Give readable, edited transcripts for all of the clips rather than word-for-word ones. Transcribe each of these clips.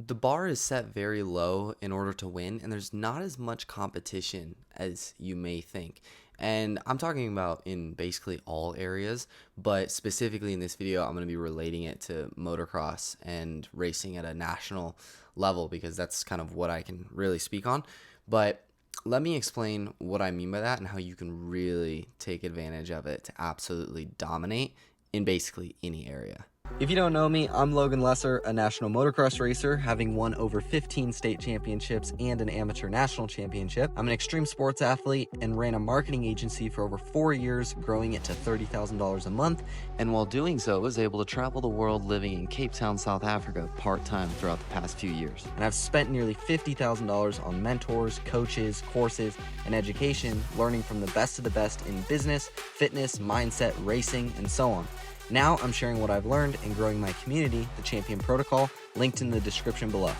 the bar is set very low in order to win, and there's not as much competition as you may think. And I'm talking about in basically all areas, but specifically in this video, I'm going to be relating it to motocross and racing at a national level because that's kind of what I can really speak on. But let me explain what I mean by that and how you can really take advantage of it to absolutely dominate in basically any area. If you don't know me, I'm Logan Lesser, a national motocross racer, having won over 15 state championships and an amateur national championship. I'm an extreme sports athlete and ran a marketing agency for over 4 years, growing it to $30,000 a month. And while doing so, was able to travel the world living in Cape Town, South Africa, part-time throughout the past few years. And I've spent nearly $50,000 on mentors, coaches, courses, and education, learning from the best of the best in business, fitness, mindset, racing, and so on. Now I'm sharing what I've learned and growing my community, the Champion Protocol, linked in the description below.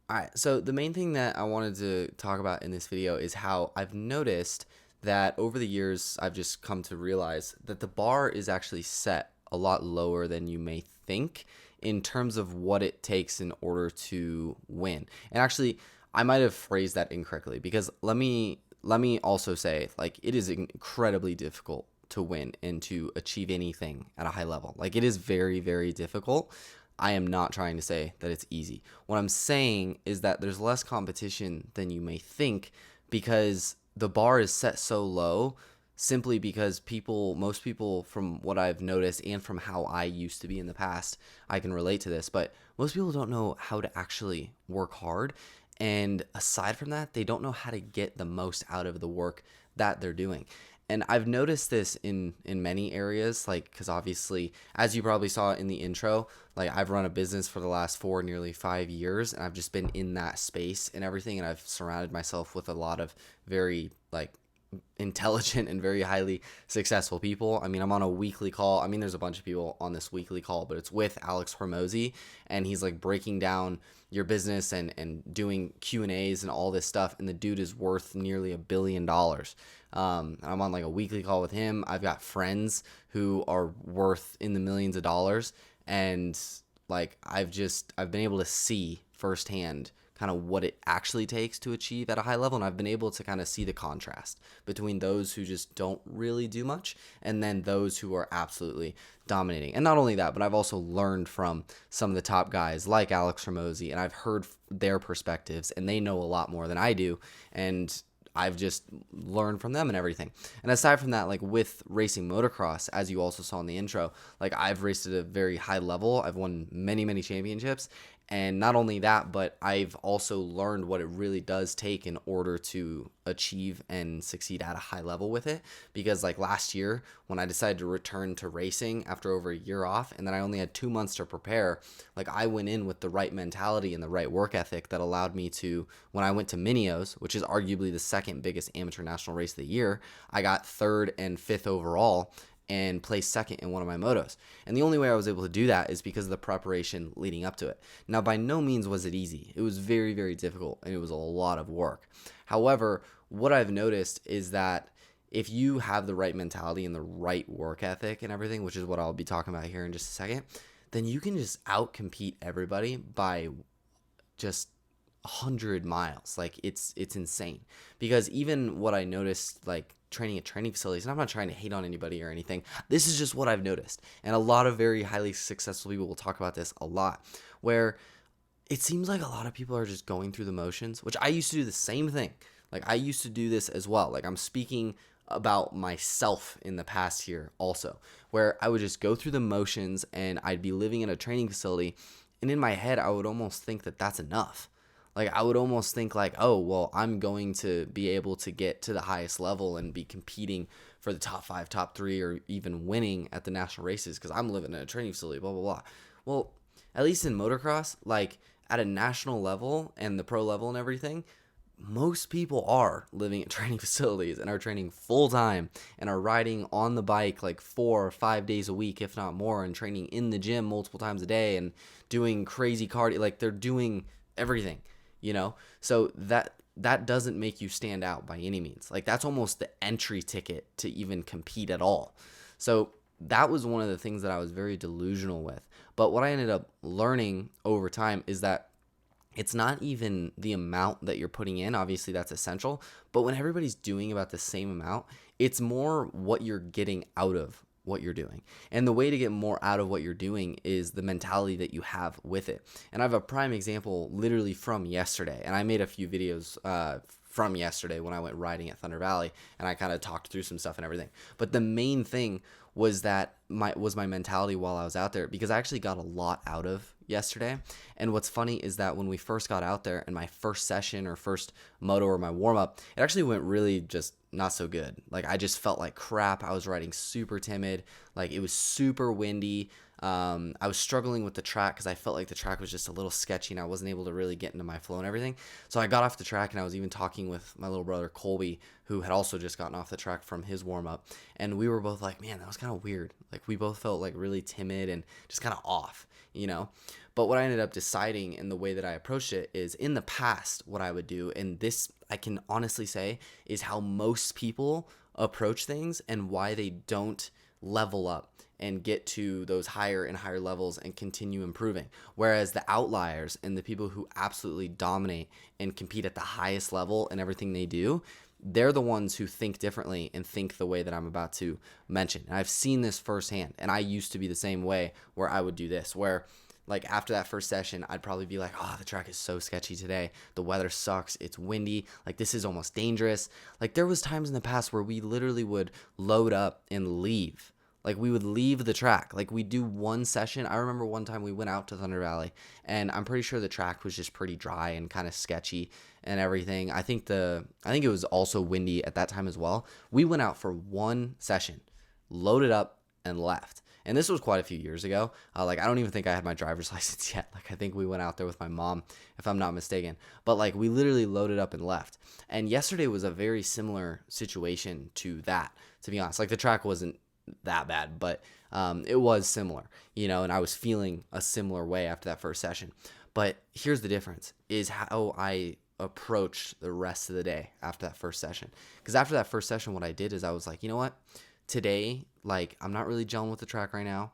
Alright, so the main thing that I wanted to talk about in this video is how I've noticed that over the years I've just come to realize that the bar is actually set a lot lower than you may think in terms of what it takes in order to win. And actually, I might have phrased that incorrectly because let me also say, like, it is incredibly difficult to win and to achieve anything at a high level. Like, it is very, very difficult. I am not trying to say that it's easy. What I'm saying is that there's less competition than you may think because the bar is set so low simply because most people, from what I've noticed and from how I used to be in the past, I can relate to this, but most people don't know how to actually work hard. And aside from that, they don't know how to get the most out of the work that they're doing. And I've noticed this in many areas, like, because obviously, as you probably saw in the intro, like, I've run a business for the last nearly 5 years, and I've just been in that space and everything, and I've surrounded myself with a lot of very, like, intelligent and very highly successful people. I mean, I'm on a weekly call. I mean, there's a bunch of people on this weekly call, but it's with Alex Hormozi, and he's like breaking down your business and doing Q&As and all this stuff, and the dude is worth nearly $1 billion. I'm on like a weekly call with him. I've got friends who are worth in the millions of dollars, and like I've been able to see firsthand kind of what it actually takes to achieve at a high level, and I've been able to kind of see the contrast between those who just don't really do much and then those who are absolutely dominating. And not only that, but I've also learned from some of the top guys like Alex Hormozi, and I've heard their perspectives, and they know a lot more than I do, and I've just learned from them and everything. And aside from that, like with racing motocross, as you also saw in the intro, like I've raced at a very high level. I've won many, many championships. And not only that, but I've also learned what it really does take in order to achieve and succeed at a high level with it. Because like last year, when I decided to return to racing after over a year off, and then I only had 2 months to prepare, like I went in with the right mentality and the right work ethic that allowed me to, when I went to Minios, which is arguably the second biggest amateur national race of the year, I got 3rd and 5th overall and placed 2nd in one of my motos. And the only way I was able to do that is because of the preparation leading up to it. Now, by no means was it easy. It was very, very difficult, and it was a lot of work. However, what I've noticed is that if you have the right mentality and the right work ethic and everything, which is what I'll be talking about here in just a second, then you can just outcompete everybody by just 100 miles. Like it's insane. Because even what I noticed, like training at training facilities, and I'm not trying to hate on anybody or anything, this is just what I've noticed, and a lot of very highly successful people will talk about this a lot, where it seems like a lot of people are just going through the motions, which I used to do the same thing. Like I used to do this as well. Like I'm speaking about myself in the past here also, where I would just go through the motions and I'd be living in a training facility, and in my head I would almost think that that's enough. Like I would almost think like, oh, well, I'm going to be able to get to the highest level and be competing for the top 5, top 3, or even winning at the national races because I'm living in a training facility, blah, blah, blah. Well, at least in motocross, like at a national level and the pro level and everything, most people are living at training facilities and are training full time and are riding on the bike like 4 or 5 days a week, if not more, and training in the gym multiple times a day and doing crazy cardio. Like they're doing everything. So that doesn't make you stand out by any means. Like that's almost the entry ticket to even compete at all. So that was one of the things that I was very delusional with. But what I ended up learning over time is that it's not even the amount that you're putting in. Obviously, that's essential. But when everybody's doing about the same amount, it's more what you're getting out of what you're doing. And the way to get more out of what you're doing is the mentality that you have with it. And I have a prime example literally from yesterday. And I made a few videos from yesterday when I went riding at Thunder Valley, and I kind of talked through some stuff and everything. But the main thing was that my mentality while I was out there, because I actually got a lot out of yesterday. And what's funny is that when we first got out there in my first session or first moto or my warm up, it actually went really just not so good. Like I just felt like crap. I was riding super timid. Like it was super windy. I was struggling with the track because I felt like the track was just a little sketchy and I wasn't able to really get into my flow and everything. So I got off the track and I was even talking with my little brother Colby, who had also just gotten off the track from his warm up. And we were both like, man, that was kind of weird. Like we both felt like really timid and just kind of off, you know? But what I ended up deciding in the way that I approached it is in the past, what I would do, and this I can honestly say is how most people approach things and why they don't level up and get to those higher and higher levels and continue improving. Whereas the outliers and the people who absolutely dominate and compete at the highest level in everything they do, they're the ones who think differently and think the way that I'm about to mention. And I've seen this firsthand, and I used to be the same way where I would do this, where like after that first session, I'd probably be like, oh, the track is so sketchy today. The weather sucks. It's windy. Like this is almost dangerous. Like there was times in the past where we literally would load up and leave. Like we would leave the track. Like we do one session. I remember one time we went out to Thunder Valley, and I'm pretty sure the track was just pretty dry and kind of sketchy and everything. I think it was also windy at that time as well. We went out for one session, loaded up and left. And this was quite a few years ago. Like I don't even think I had my driver's license yet. Like I think we went out there with my mom, if I'm not mistaken. But like we literally loaded up and left. And yesterday was a very similar situation to that, to be honest. Like the track wasn't that bad, but it was similar, you know, and I was feeling a similar way after that first session. But here's the difference is how I approached the rest of the day after that first session. Because after that first session, what I did is I was like, you know what? Today, like I'm not really gelling with the track right now.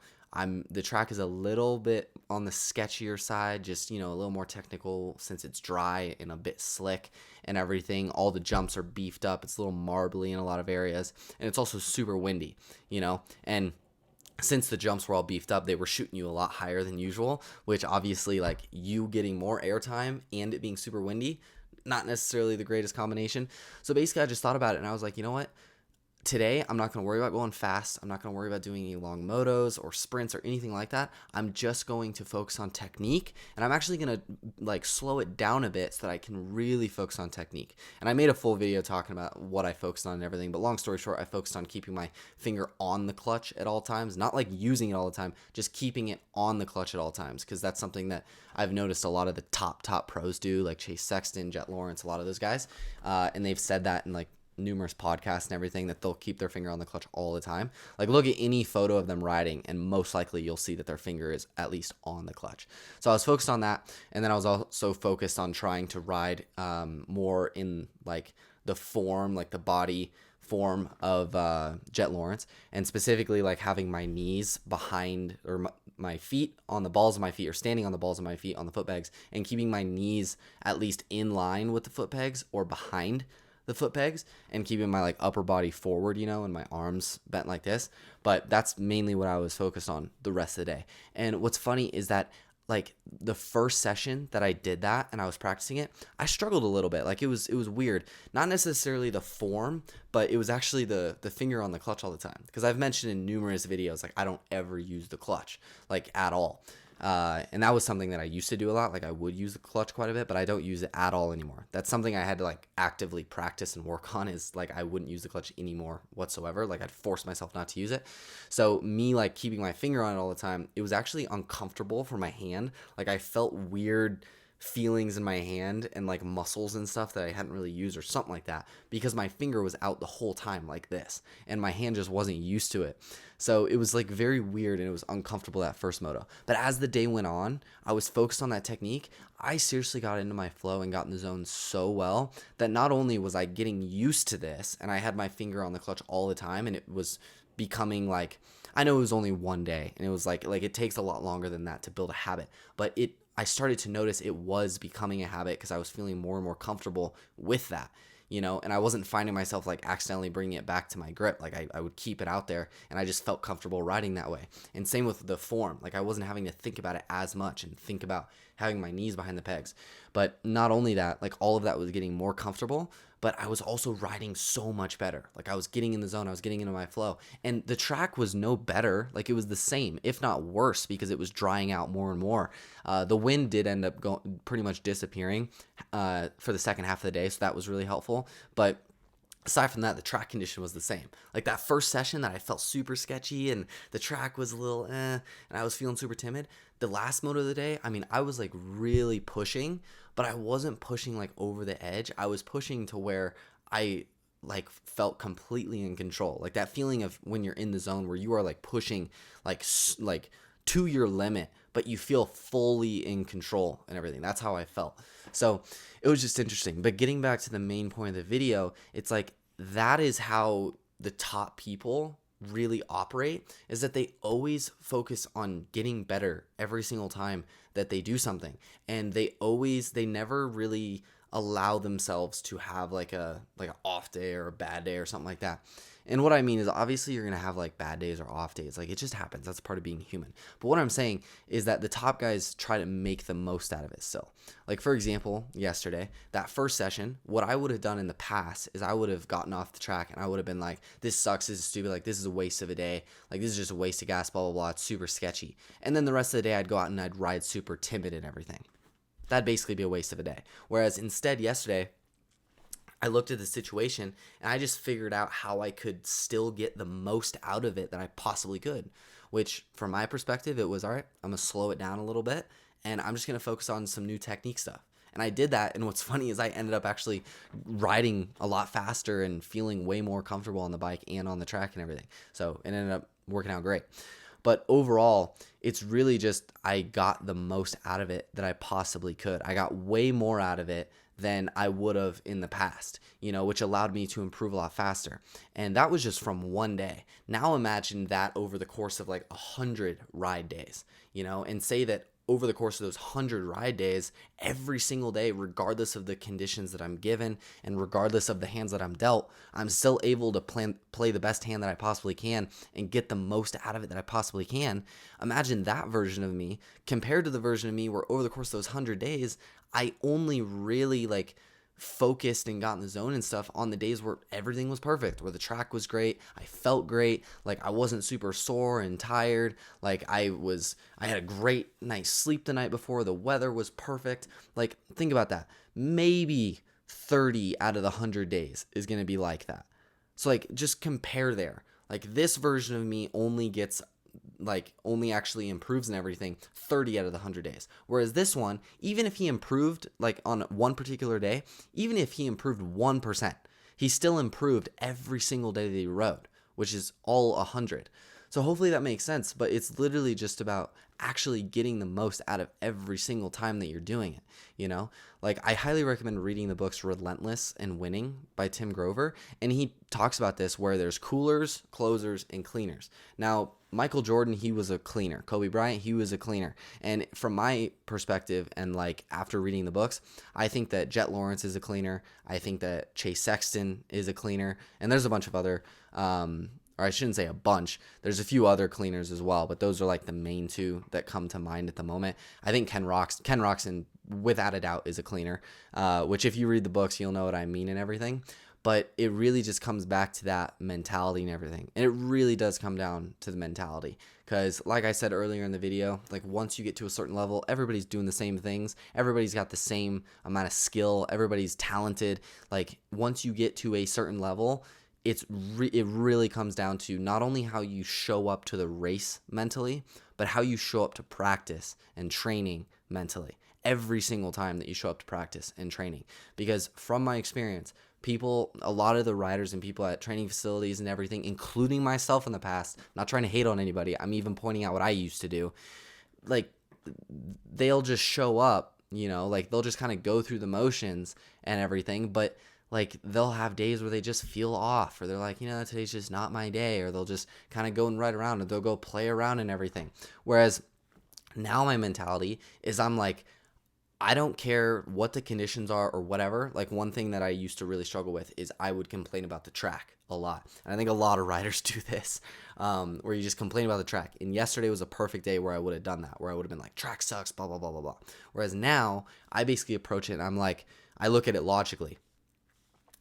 The track is a little bit on the sketchier side, just, you know, a little more technical since it's dry and a bit slick and everything. All the jumps are beefed up. It's a little marbly in a lot of areas, and it's also super windy, you know. And since the jumps were all beefed up, they were shooting you a lot higher than usual, which obviously like you getting more airtime and it being super windy, not necessarily the greatest combination. So basically I just thought about it and I was like, you know what? Today, I'm not going to worry about going fast. I'm not going to worry about doing any long motos or sprints or anything like that. I'm just going to focus on technique, and I'm actually going to like slow it down a bit so that I can really focus on technique. And I made a full video talking about what I focused on and everything, but long story short, I focused on keeping my finger on the clutch at all times, not like using it all the time, just keeping it on the clutch at all times, because that's something that I've noticed a lot of the top pros do, like Chase Sexton, Jet Lawrence, a lot of those guys, and they've said that in like numerous podcasts and everything that they'll keep their finger on the clutch all the time. Like look at any photo of them riding and most likely you'll see that their finger is at least on the clutch. So I was focused on that, and then I was also focused on trying to ride more in like the form, like the body form of Jet Lawrence, and specifically like having my knees behind or my feet on the balls of my feet, or standing on the balls of my feet on the foot pegs, and keeping my knees at least in line with the foot pegs or behind the foot pegs, and keeping my like upper body forward, you know, and my arms bent like this. But that's mainly what I was focused on the rest of the day. And what's funny is that like the first session that I did that and I was practicing it, I struggled a little bit. Like it was weird. Not necessarily the form, but it was actually the finger on the clutch all the time. Because I've mentioned in numerous videos, like I don't ever use the clutch like at all. And that was something that I used to do a lot. Like I would use the clutch quite a bit, but I don't use it at all anymore. That's something I had to like actively practice and work on, is like I wouldn't use the clutch anymore whatsoever. Like I'd force myself not to use it. So me like keeping my finger on it all the time, it was actually uncomfortable for my hand. Like I felt weird feelings in my hand and like muscles and stuff that I hadn't really used or something like that, because my finger was out the whole time like this and my hand just wasn't used to it. So it was like very weird and it was uncomfortable that first moto. But as the day went on, I was focused on that technique. I seriously got into my flow and got in the zone so well that not only was I getting used to this and I had my finger on the clutch all the time, and it was becoming like, I know it was only one day and it was like it takes a lot longer than that to build a habit, but I started to notice it was becoming a habit because I was feeling more and more comfortable with that, and I wasn't finding myself like accidentally bringing it back to my grip. Like I would keep it out there and I just felt comfortable riding that way. And same with the form. Like I wasn't having to think about it as much and think about having my knees behind the pegs. But not only that, like all of that was getting more comfortable, but I was also riding so much better. Like I was getting in the zone, I was getting into my flow. And the track was no better. Like it was the same, if not worse, because it was drying out more and more. The wind did end up pretty much disappearing for the second half of the day, so that was really helpful. But aside from that, the track condition was the same. Like that first session that I felt super sketchy and the track was a little and I was feeling super timid. The last moto of the day, I mean, I was like really pushing, but I wasn't pushing like over the edge. I was pushing to where I like felt completely in control. Like that feeling of when you're in the zone where you are like pushing like to your limit, but you feel fully in control and everything. That's how I felt. So it was just interesting. But getting back to the main point of the video, it's like that is how the top people really operate, is that they always focus on getting better every single time that they do something. And they never really allow themselves to have like an off day or a bad day or something like that. And what I mean is obviously you're going to have like bad days or off days. Like it just happens. That's part of being human. But what I'm saying is that the top guys try to make the most out of it still. Like for example, yesterday, that first session, what I would have done in the past is I would have gotten off the track and I would have been like, this sucks, this is stupid, like this is a waste of a day, like this is just a waste of gas, blah, blah, blah, it's super sketchy. And then the rest of the day I'd go out and I'd ride super timid and everything. That'd basically be a waste of a day. Whereas instead yesterday, I looked at the situation and I just figured out how I could still get the most out of it that I possibly could, which from my perspective, it was, all right, I'm going to slow it down a little bit and I'm just going to focus on some new technique stuff. And I did that. And what's funny is I ended up actually riding a lot faster and feeling way more comfortable on the bike and on the track and everything. So it ended up working out great. But overall, it's really just I got the most out of it that I possibly could. I got way more out of it than I would have in the past, which allowed me to improve a lot faster. And that was just from one day. Now imagine that over the course of like 100 ride days, and say that over the course of those 100 ride days, every single day, regardless of the conditions that I'm given and regardless of the hands that I'm dealt, I'm still able to play the best hand that I possibly can and get the most out of it that I possibly can. Imagine that version of me compared to the version of me where over the course of those 100 days, I only really focused and got in the zone and stuff on the days where everything was perfect, where the track was great, I felt great, like I wasn't super sore and tired, like I had a great night's sleep the night before, the weather was perfect. Like think about that. Maybe 30 out of the 100 days is going to be like that. So like just compare there. Like this version of me only actually improves and everything 30 out of the 100 days. Whereas this one, even if he improved like on one particular day, even if he improved 1%, he still improved every single day that he rode, which is all 100. So hopefully that makes sense, but it's literally just about actually getting the most out of every single time that you're doing it, Like I highly recommend reading the books Relentless and Winning by Tim Grover, and he talks about this where there's coolers, closers, and cleaners. Now, Michael Jordan, he was a cleaner. Kobe Bryant, he was a cleaner. And from my perspective and like after reading the books, I think that Jet Lawrence is a cleaner. I think that Chase Sexton is a cleaner, and there's a bunch of other or I shouldn't say a bunch. There's a few other cleaners as well, but those are like the main two that come to mind at the moment. I think Ken Roczen, without a doubt, is a cleaner, which if you read the books, you'll know what I mean and everything. But it really just comes back to that mentality and everything. And it really does come down to the mentality. Because like I said earlier in the video, like once you get to a certain level, everybody's doing the same things. Everybody's got the same amount of skill. Everybody's talented. Like once you get to a certain level, it really comes down to not only how you show up to the race mentally, but how you show up to practice and training mentally every single time that you show up to practice and training. Because from my experience, a lot of the riders and people at training facilities and everything, including myself in the past, not trying to hate on anybody, I'm even pointing out what I used to do, like they'll just show up, like they'll just kind of go through the motions and everything, but like they'll have days where they just feel off, or they're like, today's just not my day, or they'll just kind of go and ride around, or they'll go play around and everything. Whereas Now my mentality is I'm like, I don't care what the conditions are or whatever. Like one thing that I used to really struggle with is I would complain about the track a lot. And I think a lot of riders do this, where you just complain about the track. And yesterday was a perfect day where I would have done that, where I would have been like, track sucks, blah, blah, blah, blah, blah. Whereas now I basically approach it and I'm like, I look at it logically.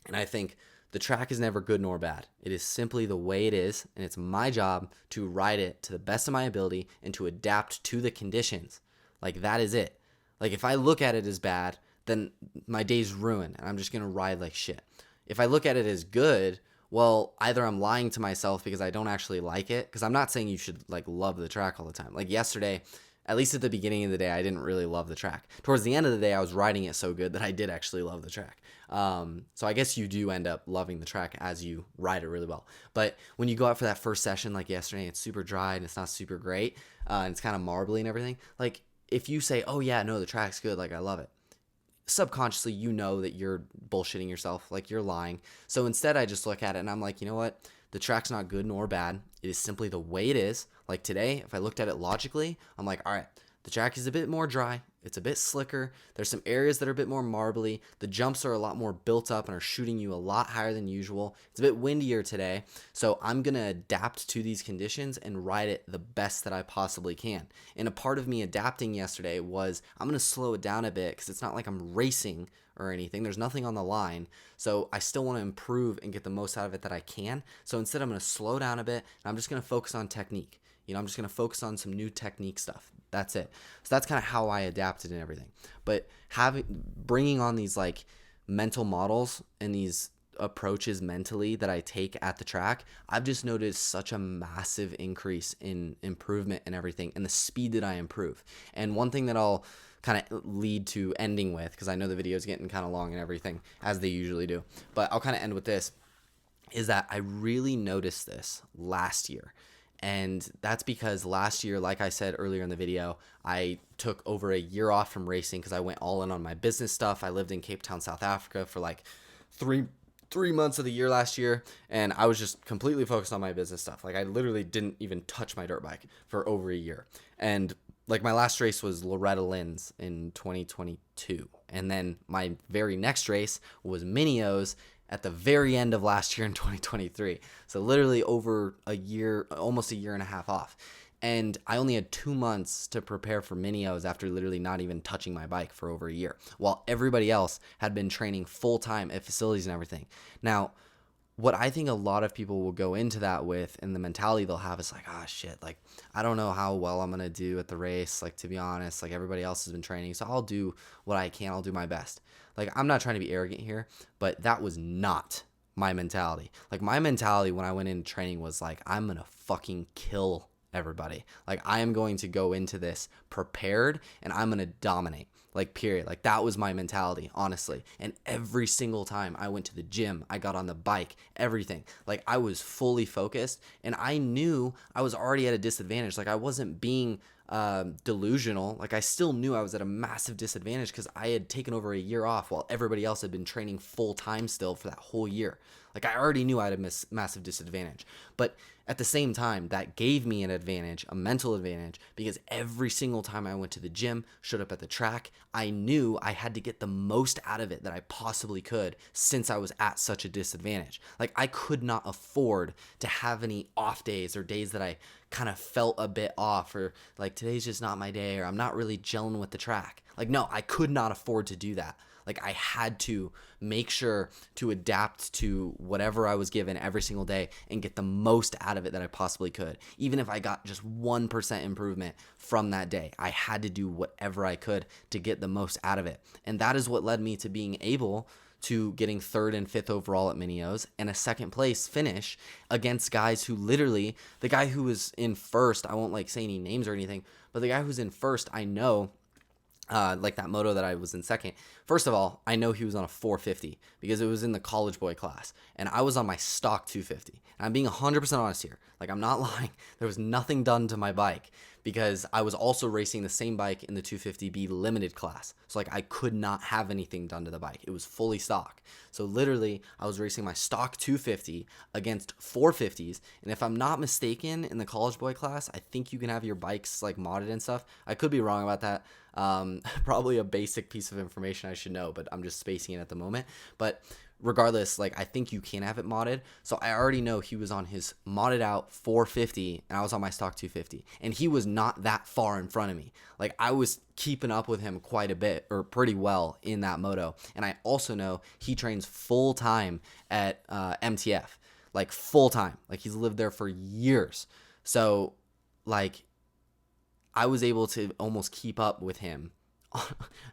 And I think the track is never good nor bad. It is simply the way it is. And it's my job to ride it to the best of my ability and to adapt to the conditions. Like that is it. Like if I look at it as bad, then my day's ruined and I'm just going to ride like shit. If I look at it as good, well, either I'm lying to myself because I don't actually like it, because I'm not saying you should like love the track all the time. Like yesterday, at least at the beginning of the day, I didn't really love the track. Towards the end of the day, I was riding it so good that I did actually love the track. So I guess you do end up loving the track as you ride it really well. But when you go out for that first session like yesterday, it's super dry and it's not super great, and it's kind of marbly and everything, like if you say, oh yeah, no, the track's good, like I love it, subconsciously you know that you're bullshitting yourself, like you're lying. So instead I just look at it and I'm like, you know what? The track's not good nor bad. It is simply the way it is. Like today, if I looked at it logically, I'm like, all right, the track is a bit more dry. It's a bit slicker. There's some areas that are a bit more marbly. The jumps are a lot more built up and are shooting you a lot higher than usual. It's a bit windier today. So I'm going to adapt to these conditions and ride it the best that I possibly can. And a part of me adapting yesterday was I'm going to slow it down a bit because it's not like I'm racing or anything. There's nothing on the line. So I still want to improve and get the most out of it that I can. So instead I'm going to slow down a bit and I'm just going to focus on technique. I'm just going to focus on some new technique stuff. That's it. So that's kind of how I adapted and everything. But bringing on these like mental models and these approaches mentally that I take at the track, I've just noticed such a massive increase in improvement and everything and the speed that I improve. And one thing that I'll kind of lead to ending with, because I know the video is getting kind of long and everything, as they usually do, but I'll kind of end with this, is that I really noticed this last year. And that's because last year, like I said earlier in the video, I took over a year off from racing because I went all in on my business stuff. I lived in Cape Town, South Africa for like three months of the year last year, and I was just completely focused on my business stuff. Like I literally didn't even touch my dirt bike for over a year. And like my last race was Loretta Lynn's in 2022. And then my very next race was Minio's at the very end of last year in 2023. So literally over a year, almost a year and a half off. And I only had 2 months to prepare for Minio's after literally not even touching my bike for over a year, while everybody else had been training full time at facilities and everything. Now, what I think a lot of people will go into that with, and the mentality they'll have is like, ah, shit, like, I don't know how well I'm going to do at the race. Like, to be honest, like everybody else has been training, so I'll do what I can. I'll do my best. Like, I'm not trying to be arrogant here, but that was not my mentality. Like, my mentality when I went into training was like, I'm going to fucking kill everybody. Like, I am going to go into this prepared and I'm going to dominate. Like, period. Like, that was my mentality, honestly. And every single time I went to the gym, I got on the bike, everything. Like, I was fully focused and I knew I was already at a disadvantage. Like, I wasn't being delusional. Like, I still knew I was at a massive disadvantage because I had taken over a year off while everybody else had been training full time still for that whole year. Like, I already knew I had a massive disadvantage. But at the same time, that gave me an advantage, a mental advantage, because every single time I went to the gym, showed up at the track, I knew I had to get the most out of it that I possibly could since I was at such a disadvantage. Like, I could not afford to have any off days or days that I kind of felt a bit off, or like today's just not my day, or I'm not really gelling with the track. Like, no, I could not afford to do that. Like, I had to make sure to adapt to whatever I was given every single day and get the most out of it that I possibly could. Even if I got just 1% improvement from that day, I had to do whatever I could to get the most out of it. And that is what led me to being able to getting 3rd and 5th overall at Minio's and a 2nd place finish against guys who literally, the guy who was in 1st, I won't like say any names or anything, but the guy who's in 1st, I know, like that moto that I was in 2nd. First of all, I know he was on a 450 because it was in the college boy class, and I was on my stock 250. And I'm being 100% honest here. Like, I'm not lying. There was nothing done to my bike because I was also racing the same bike in the 250B limited class. So like I could not have anything done to the bike. It was fully stock. So literally I was racing my stock 250 against 450s. And if I'm not mistaken, in the college boy class, I think you can have your bikes like modded and stuff. I could be wrong about that. Probably a basic piece of information I should know, but I'm just spacing it at the moment. But regardless, like I think you can have it modded. So I already know he was on his modded out 450 and I was on my stock 250, and he was not that far in front of me. Like I was keeping up with him quite a bit, or pretty well, in that moto. And I also know he trains full time at MTF, like full time. Like he's lived there for years. So like I was able to almost keep up with him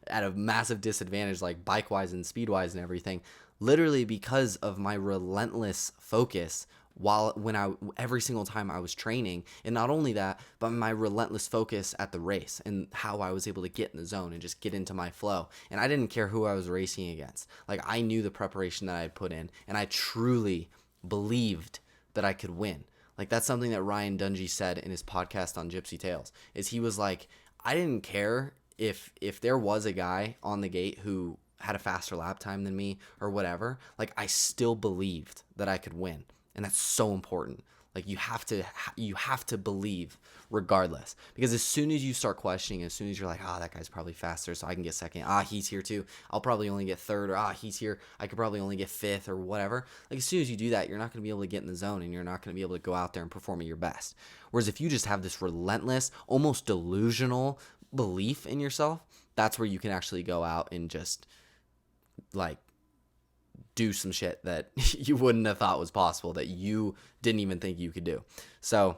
at a massive disadvantage, like bike wise and speed wise and everything, literally because of my relentless focus every single time I was training. And not only that, but my relentless focus at the race and how I was able to get in the zone and just get into my flow. And I didn't care who I was racing against. Like I knew the preparation that I had put in, and I truly believed that I could win. Like that's something that Ryan Dungey said in his podcast on Gypsy Tales, is he was like, I didn't care if there was a guy on the gate who had a faster lap time than me or whatever. Like I still believed that I could win. And that's so important. Like you have to believe regardless, because as soon as you start questioning, as soon as you're like, that guy's probably faster, so I can get second. He's here too, I'll probably only get third. Or he's here, I could probably only get fifth, or whatever. Like as soon as you do that, you're not going to be able to get in the zone, and you're not going to be able to go out there and perform at your best. Whereas if you just have this relentless, almost delusional belief in yourself, that's where you can actually go out and just like do some shit that you wouldn't have thought was possible, that you didn't even think you could do. So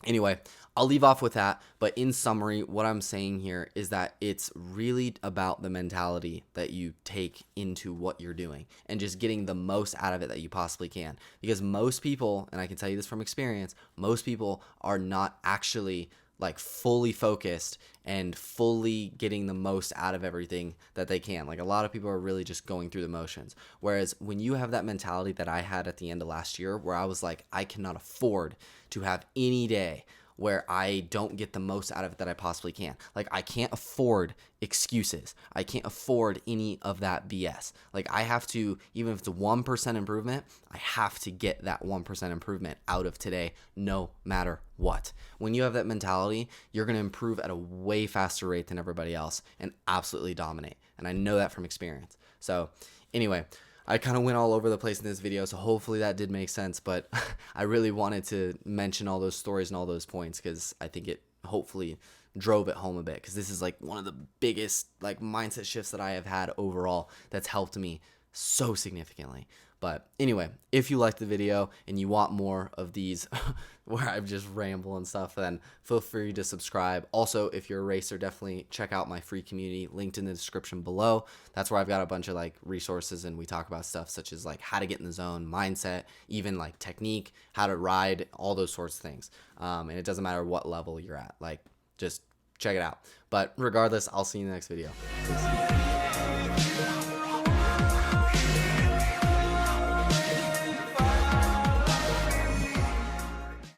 anyway, I'll leave off with that. But in summary, what I'm saying here is that it's really about the mentality that you take into what you're doing and just getting the most out of it that you possibly can. Because most people, and I can tell you this from experience, most people are not actually like fully focused and fully getting the most out of everything that they can. Like a lot of people are really just going through the motions. Whereas when you have that mentality that I had at the end of last year, where I was like, I cannot afford to have any day where I don't get the most out of it that I possibly can. Like I can't afford excuses. I can't afford any of that BS. Like I have to, even if it's a 1% improvement, I have to get that 1% improvement out of today, no matter what. When you have that mentality, you're going to improve at a way faster rate than everybody else and absolutely dominate. And I know that from experience. So anyway, I kind of went all over the place in this video, so hopefully that did make sense, but I really wanted to mention all those stories and all those points because I think it hopefully drove it home a bit, because this is like one of the biggest like mindset shifts that I have had overall that's helped me so significantly. But anyway, if you liked the video and you want more of these where I just ramble and stuff, then feel free to subscribe. Also, if you're a racer, definitely check out my free community linked in the description below. That's where I've got a bunch of like resources, and we talk about stuff such as like how to get in the zone, mindset, even like technique, how to ride, all those sorts of things. And it doesn't matter what level you're at, like just check it out. But regardless, I'll see you in the next video. Peace.